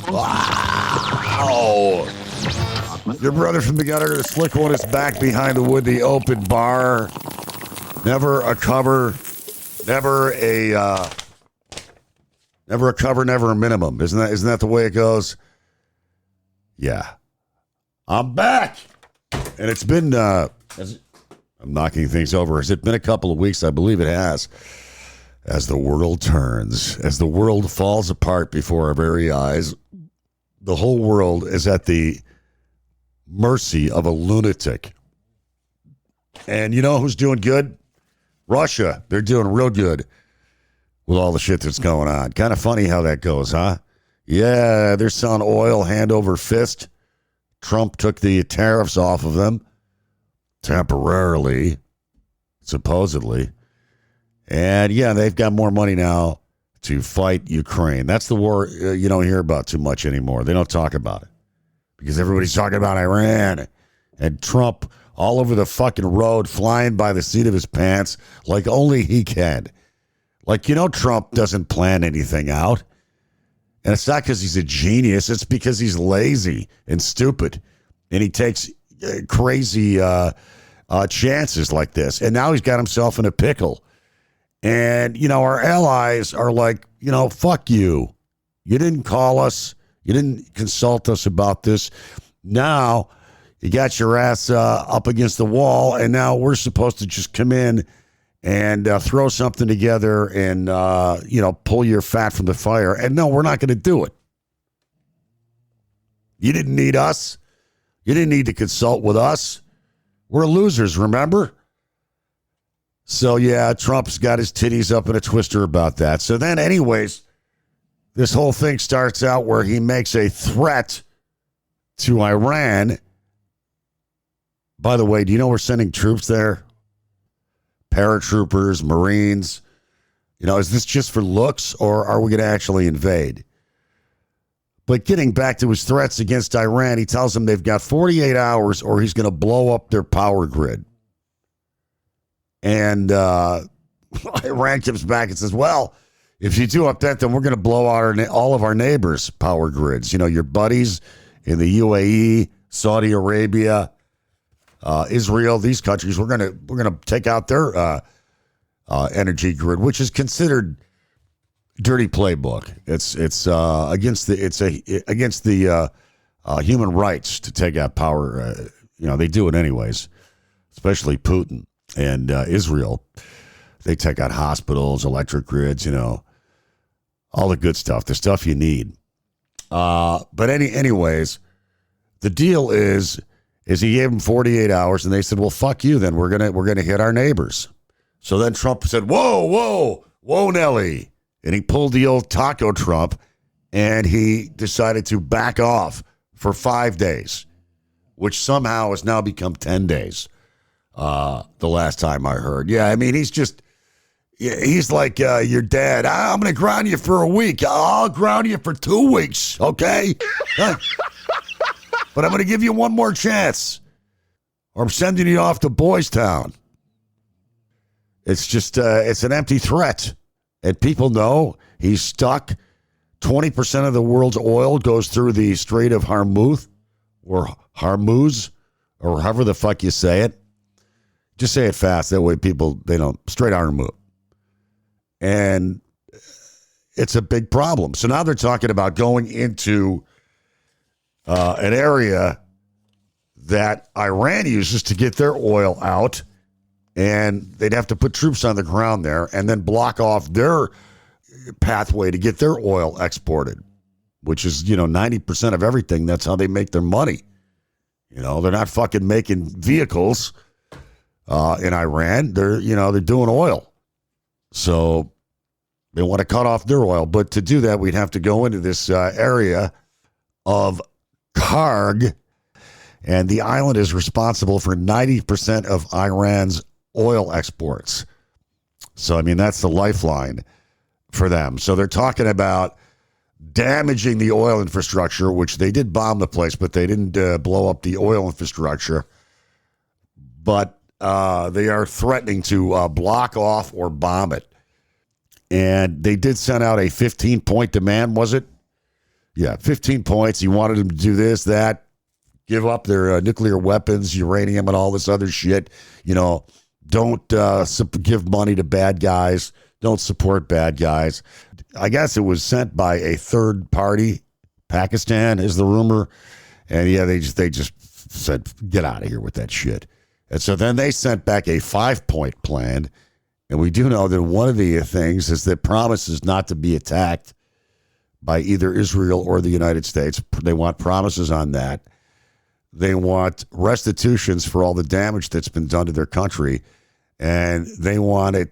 Wow. Your brother from the gutter, the slick one, is back behind the wood, the open bar. Never a cover, never a cover, never a minimum. Isn't that the way it goes? Yeah. I'm back. And it's been I'm knocking things over. Has it been a couple of weeks? I believe it has. As the world turns, as the world falls apart before our very eyes, the whole world is at the mercy of a lunatic. And you know who's doing good? Russia. They're doing real good with all the shit that's going on. Kind of funny how that goes, huh? Yeah, they're selling oil hand over fist. Trump took the tariffs off of them temporarily, supposedly. And yeah, they've got more money now to fight Ukraine. That's the war you don't hear about too much anymore. They don't talk about it because everybody's talking about Iran and Trump all over the fucking road, flying by the seat of his pants like only he can. Like, you know, Trump doesn't plan anything out. And it's not because he's a genius. It's because he's lazy and stupid. And he takes crazy chances like this. And now he's got himself in a pickle. And, you know, our allies are like, you know, fuck you. You didn't call us. You didn't consult us about this. Now you got your ass up against the wall. And now we're supposed to just come in and throw something together and, you know, pull your fat from the fire. And no, we're not going to do it. You didn't need us. You didn't need to consult with us. We're losers, remember? So, yeah, Trump's got his titties up in a twister about that. So then, anyways, this whole thing starts out where he makes a threat to Iran. By the way, do you know we're sending troops there? Paratroopers, Marines. You know, is this just for looks or are we going to actually invade? But getting back to his threats against Iran, he tells them they've got 48 hours or he's going to blow up their power grid. And Iran comes back and says, well, if you do up that, then we're going to blow out all of our neighbors' power grids. You know, your buddies in the UAE, Saudi Arabia, Israel, these countries, we're gonna take out their energy grid, which is considered dirty playbook. It's against the human rights to take out power. You know, they do it anyways, especially Putin and Israel. They take out hospitals, electric grids, you know, all the good stuff, the stuff you need. But anyways, the deal is he gave them 48 hours and they said, well, fuck you then. We're gonna hit our neighbors. So then Trump said, whoa, Nelly. And he pulled the old taco Trump and he decided to back off for 5 days, which somehow has now become 10 days. The last time I heard. Yeah, I mean, he's like your dad. I'm going to ground you for a week. I'll ground you for 2 weeks, okay? But I'm going to give you one more chance. Or I'm sending you off to Boys Town. It's just, it's an empty threat. And people know he's stuck. 20% of the world's oil goes through the Strait of Hormuz, or however the fuck you say it. Just say it fast. That way people, they don't, Strait of Hormuz. And it's a big problem. So now they're talking about going into an area that Iran uses to get their oil out, and they'd have to put troops on the ground there and then block off their pathway to get their oil exported, which is, you know, 90% of everything. That's how they make their money. You know, they're not fucking making vehicles in Iran. They're doing oil. So they want to cut off their oil. But to do that, we'd have to go into this area of Karg, and the island is responsible for 90% of Iran's oil exports. So, I mean, that's the lifeline for them. So they're talking about damaging the oil infrastructure, which they did bomb the place, but they didn't blow up the oil infrastructure. But they are threatening to block off or bomb it. And they did send out a 15-point demand, was it? Yeah, 15 points. He wanted them to do this, that, give up their nuclear weapons, uranium, and all this other shit. Don't give money to bad guys. Don't support bad guys. I guess it was sent by a third party. Pakistan is the rumor. And yeah, they just said, get out of here with that shit. And so then they sent back a 5-point plan. And we do know that one of the things is that promises not to be attacked by either Israel or the United States. They want promises on that. They want restitutions for all the damage that's been done to their country. And they want it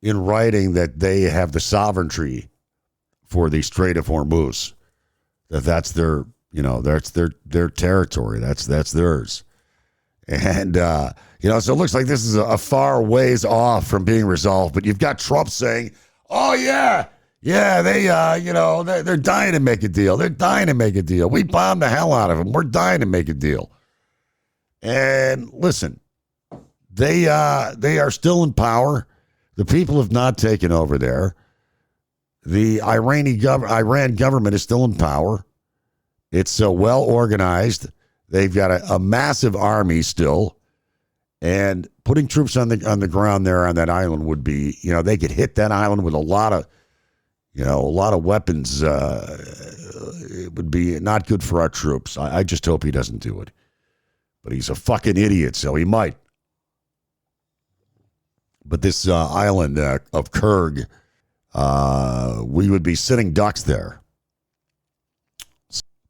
in writing that they have the sovereignty for the Strait of Hormuz. That's their, that's their territory. That's theirs. And, so it looks like this is a far ways off from being resolved. But you've got Trump saying, oh, yeah, they're dying to make a deal. They're dying to make a deal. We bombed the hell out of them. We're dying to make a deal. And listen, they are still in power. The people have not taken over there. The Iran government is still in power. It's so well organized. They've got a massive army still, and putting troops on the ground there on that island would be, they could hit that island with a lot of weapons. It would be not good for our troops. I just hope he doesn't do it, but he's a fucking idiot, so he might. But this island of Kurg, we would be sitting ducks there.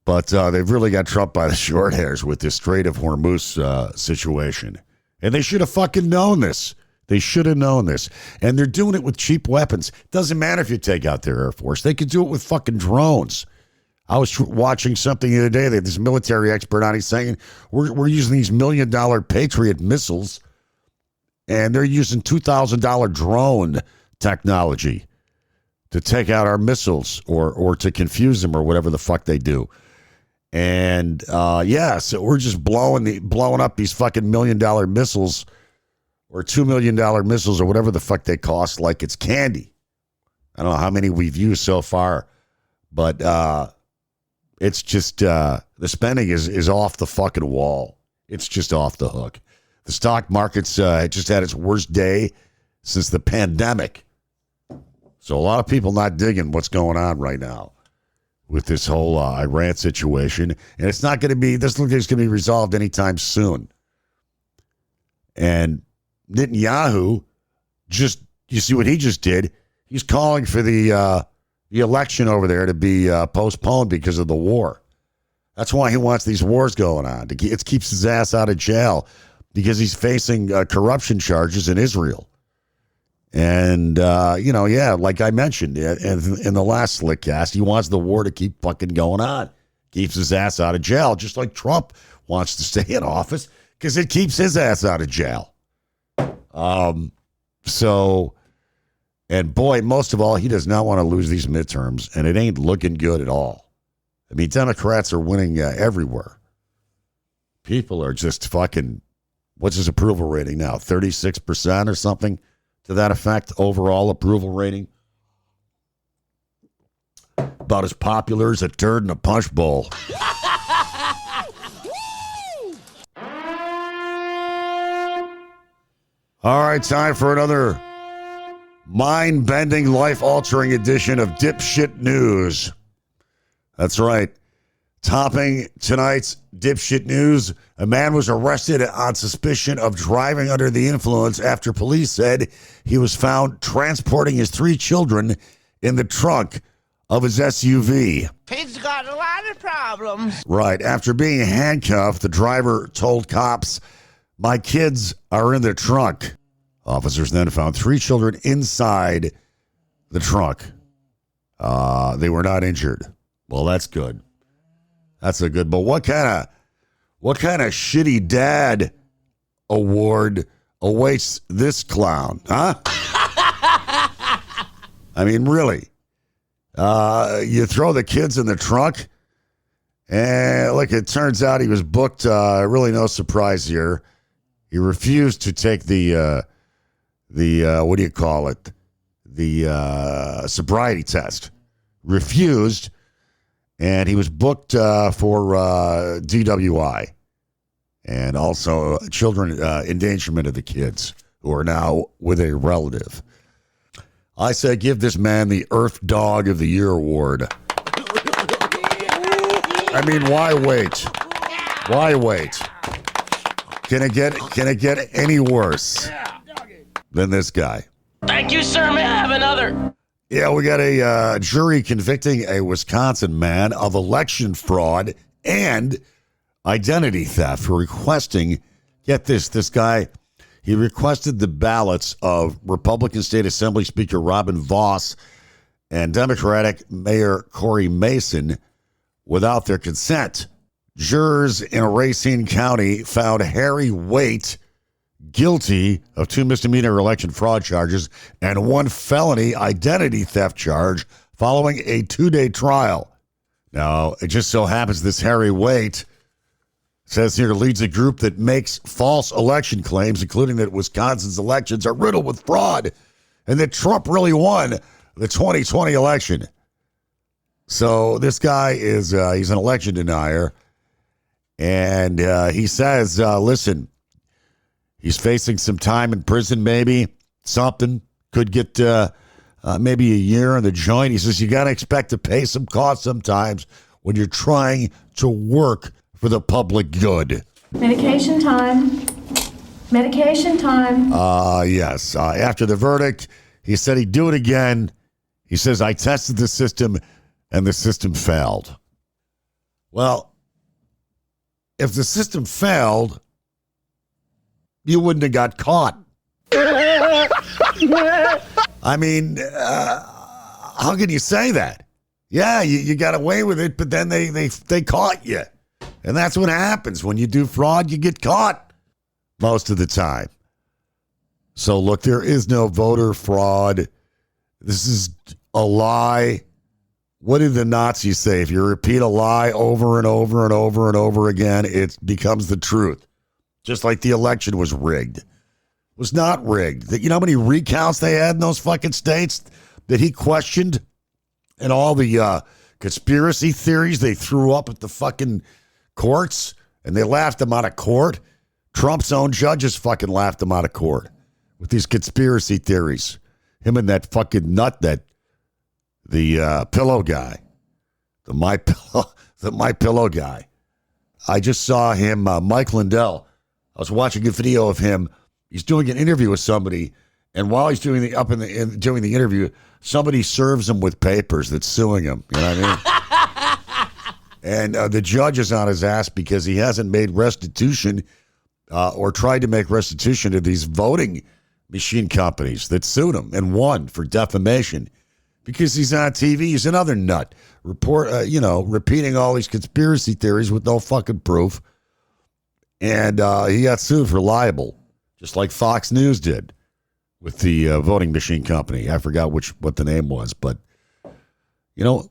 But they've really got Trump by the short hairs with this Strait of Hormuz situation. And they should have fucking known this. They should have known this. And they're doing it with cheap weapons. Doesn't matter if you take out their Air Force. They could do it with fucking drones. I was watching something the other day. They had this military expert on. He's saying, we're using these $1 million Patriot missiles, and they're using $2,000 drone technology to take out our missiles or to confuse them or whatever the fuck they do. And so we're just blowing up these fucking $1 million missiles or $2 million missiles or whatever the fuck they cost like it's candy. I don't know how many we've used so far, but it's just the spending is off the fucking wall. It's just off the hook. The stock market's just had its worst day since the pandemic. So a lot of people not digging what's going on right now with this whole Iran situation. And it's not going to be, this looks like it's going to be resolved anytime soon. And Netanyahu, you see what he just did? He's calling for the election over there to be postponed because of the war. That's why he wants these wars going on. It keeps his ass out of jail because he's facing corruption charges in Israel. And, like I mentioned in the last Slickcast, he wants the war to keep fucking going on. Keeps his ass out of jail, just like Trump wants to stay in office because it keeps his ass out of jail. And boy, most of all, he does not want to lose these midterms, and it ain't looking good at all. I mean, Democrats are winning everywhere. People are just fucking, what's his approval rating now? 36% or something? To that effect, overall approval rating. About as popular as a turd in a punch bowl. All right, time for another mind-bending, life-altering edition of Dipshit News. That's right. Topping tonight's Dipshit News, a man was arrested on suspicion of driving under the influence after police said he was found transporting his 3 children in the trunk of his SUV. He's got a lot of problems. Right. After being handcuffed, the driver told cops, "My kids are in the trunk." Officers then found 3 children inside the trunk. They were not injured. Well, that's good. That's a good. But what kind of shitty dad award awaits this clown, huh? I mean, really? You throw the kids in the trunk, and like it turns out, he was booked. Really, no surprise here. He refused to take the what do you call it? the sobriety test. Refused, and he was booked for DWI and also children endangerment of the kids who are now with a relative. I say give this man the Earth Dog of the Year award. I mean, why wait? Why wait? Can it get any worse than this guy? Thank you, sir. May I have another? Yeah, we got a jury convicting a Wisconsin man of election fraud and identity theft for requesting, get this guy, he requested the ballots of Republican State Assembly Speaker Robin Vos and Democratic Mayor Corey Mason without their consent. Jurors in Racine County found Harry Waite guilty of 2 misdemeanor election fraud charges and 1 felony identity theft charge following a 2-day trial. Now, it just so happens this Harry Waite says here leads a group that makes false election claims, including that Wisconsin's elections are riddled with fraud and that Trump really won the 2020 election. So this guy is he's an election denier, and he says, listen, he's facing some time in prison, maybe something, could get maybe a year in the joint. He says you got to expect to pay some costs sometimes when you're trying to work for the public good. Medication time. Medication time. Yes. After the verdict, he said he'd do it again. He says, I tested the system and the system failed. Well, if the system failed, you wouldn't have got caught. I mean, how can you say that? Yeah, you got away with it, but then they caught you. And that's what happens. When you do fraud, you get caught most of the time. So, look, there is no voter fraud. This is a lie. What did the Nazis say? If you repeat a lie over and over and over and over again, it becomes the truth. Just like the election was rigged. It was not rigged. You know how many recounts they had in those fucking states that he questioned? And all the conspiracy theories they threw up at the fucking courts, and they laughed them out of court. Trump's own judges fucking laughed them out of court with these conspiracy theories. Him and that fucking nut, the pillow guy, the My Pillow guy. I just saw him, Mike Lindell. I was watching a video of him. He's doing an interview with somebody, and while he's doing doing the interview, somebody serves him with papers that's suing him. You know what I mean? And the judge is on his ass because he hasn't made restitution or tried to make restitution to these voting machine companies that sued him and won for defamation because he's on TV. He's another nut, repeating all these conspiracy theories with no fucking proof. And he got sued for libel, just like Fox News did with the voting machine company. I forgot what the name was, but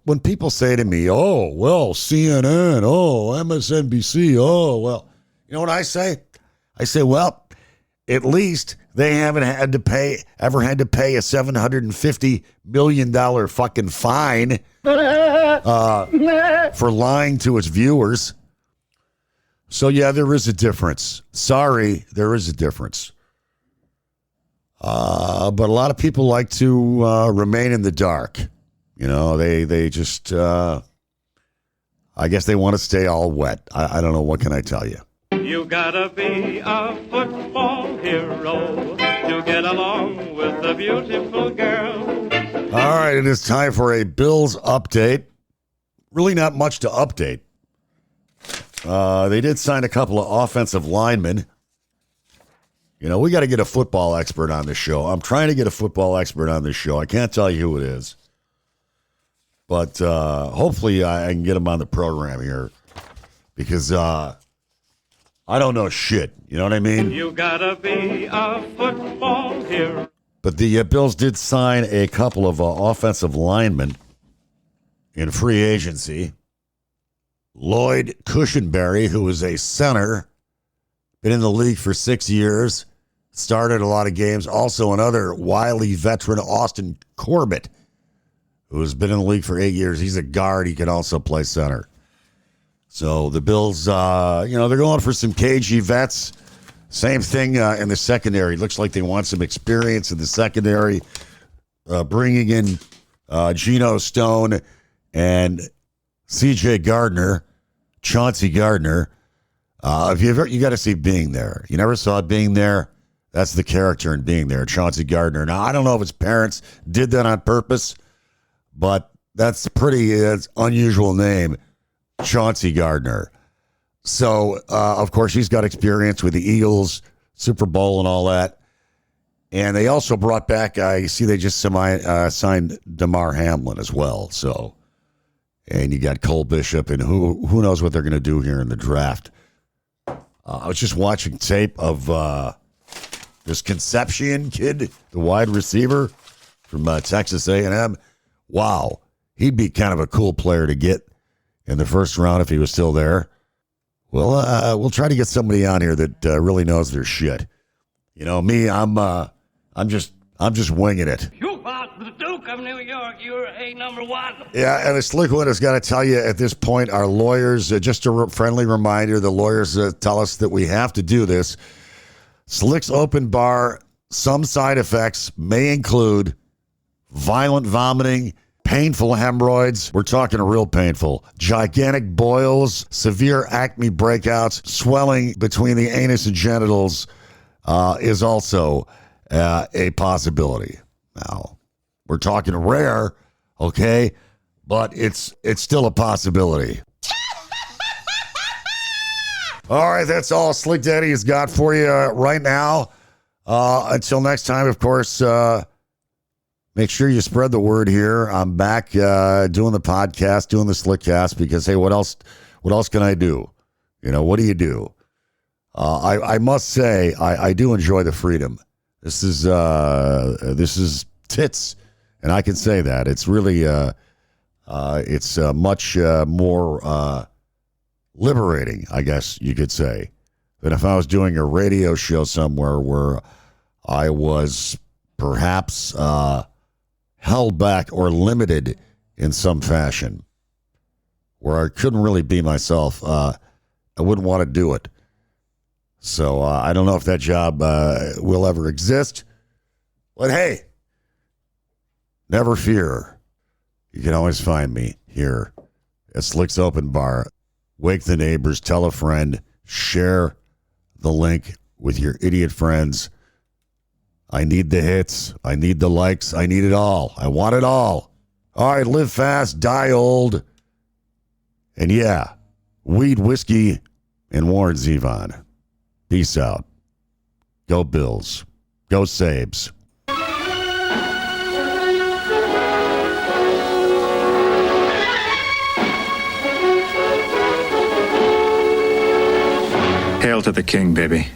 when people say to me, "Oh, well, CNN, oh, MSNBC, oh, well," you know what I say? I say, well, at least they haven't ever had to pay a $750 million fucking fine for lying to its viewers. So, yeah, there is a difference. Sorry, there is a difference. But a lot of people like to remain in the dark. They just, I guess they want to stay all wet. I don't know. What can I tell you? You gotta be a football hero to get along with a beautiful girl. All right, it is time for a Bills update. Really not much to update. They did sign a couple of offensive linemen. We got to get a football expert on this show. I'm trying to get a football expert on this show. I can't tell you who it is. But hopefully I can get him on the program here because I don't know shit. You know what I mean? You gotta be a football hero. But the Bills did sign a couple of offensive linemen in free agency. Lloyd Cushenberry, who is a center, been in the league for 6 years, started a lot of games. Also, another wily veteran, Austin Corbett, who has been in the league for 8 years. He's a guard. He can also play center. So the Bills, they're going for some cagey vets. Same thing in the secondary. Looks like they want some experience in the secondary, bringing in Geno Stone and C.J. Gardner, Chauncey Gardner. You got to see Being There. You never saw Being There. That's the character in Being There, Chauncey Gardner. Now, I don't know if his parents did that on purpose, but that's it's unusual name, Chauncey Gardner. So, of course, he's got experience with the Eagles, Super Bowl and all that. And they also brought back, I see they just signed Damar Hamlin as well. So, and you got Cole Bishop, and who knows what they're going to do here in the draft. I was just watching tape of this Concepcion kid, the wide receiver from Texas A&M. Wow, he'd be kind of a cool player to get in the first round if he was still there. Well, we'll try to get somebody on here that really knows their shit. You know, me, I'm just winging it. You fought the Duke of New York. You're a number one. Yeah, and the Slick One has got to tell you at this point, our lawyers, just a friendly reminder, the lawyers tell us that we have to do this. Slick's Open Bar, some side effects may include violent vomiting, painful hemorrhoids. We're talking real painful. Gigantic boils, severe acne breakouts, swelling between the anus and genitals is also a possibility. Now, we're talking rare, okay, but it's still a possibility. All right, that's all Slick Daddy has got for you right now. Until next time, of course, make sure you spread the word here. I'm back doing the podcast, doing the Slickcast, because, hey, what else can I do? You know, what do you do? I must say, I do enjoy the freedom. This is tits, and I can say that. It's really, it's much more liberating, I guess you could say, than if I was doing a radio show somewhere where I was perhaps held back or limited in some fashion, where I couldn't really be myself. I wouldn't want to do it. So I don't know if that job will ever exist. But hey, never fear. You can always find me here at Slick's Open Bar. Wake the neighbors, tell a friend, share the link with your idiot friends. I need the hits. I need the likes. I need it all. I want it all. All right, live fast, die old. And yeah, weed, whiskey, and Warren Zevon. Peace out. Go Bills. Go Sabes. Hail to the king, baby.